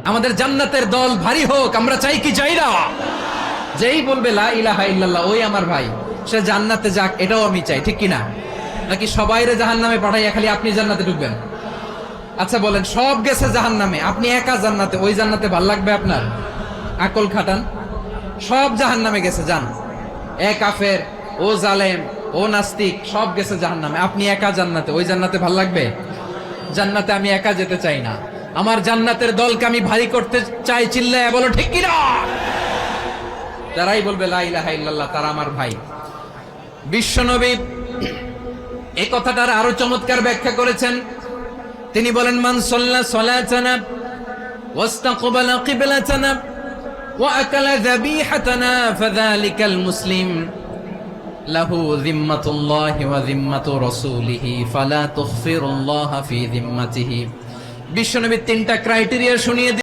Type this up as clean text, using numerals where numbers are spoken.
আমাদের জান্নাতের দল ভারী হোক, আমরা চাই কি চাই না? যেই বলবে লা ইলাহা ইল্লাল্লাহ ওই আমার ভাই, সে জান্নাতে যাক, এটাও আমি চাই, ঠিক কিনা? নাকি সবাইরে জাহান্নামে পাঠাইয়া খালি আপনি জান্নাতে ঢুকবেন? আচ্ছা বলেন, সব গেছে জাহান্নামে, আপনি একা জান্নাতে, ওই জান্নাতে ভাল লাগবে আপনার? আকল খাটান। সব জাহান্নামে গেছে, যান। এ কাফের, ও জালেম, ও নাস্তিক, সব গেছে জাহান্নামে, আপনি একা জান্নাতে, ওই জান্নাতে ভাল লাগবে? জান্নাতে আমি একা যেতে চাই না, আমার জান্নাতের দলকে আমি ভারী করতে চাই। চিল্লায় বলো ঠিক কিনা? যারাই বলবে লা ইলাহা ইল্লাল্লাহ তারা আমার ভাই। বিশ্বনবী এই কথাটার আরো চমৎকার ব্যাখ্যা করেছেন। তিনি বলেন, মান সাল্লা সালাতানা ওয়াস্তাকবালা কিবলাতানা ওয়া আকালা যাবিহাতানা ফাযালিকাল মুসলিম লাহু যিম্মাতুল্লাহি ওয়া যিম্মাতু রাসূলিহি ফালা তুখফিরুল্লাহা ফি যিম্মাতিহি। বিশ্বনবী তিনটা ক্রাইটেরিয়া শুনিয়ে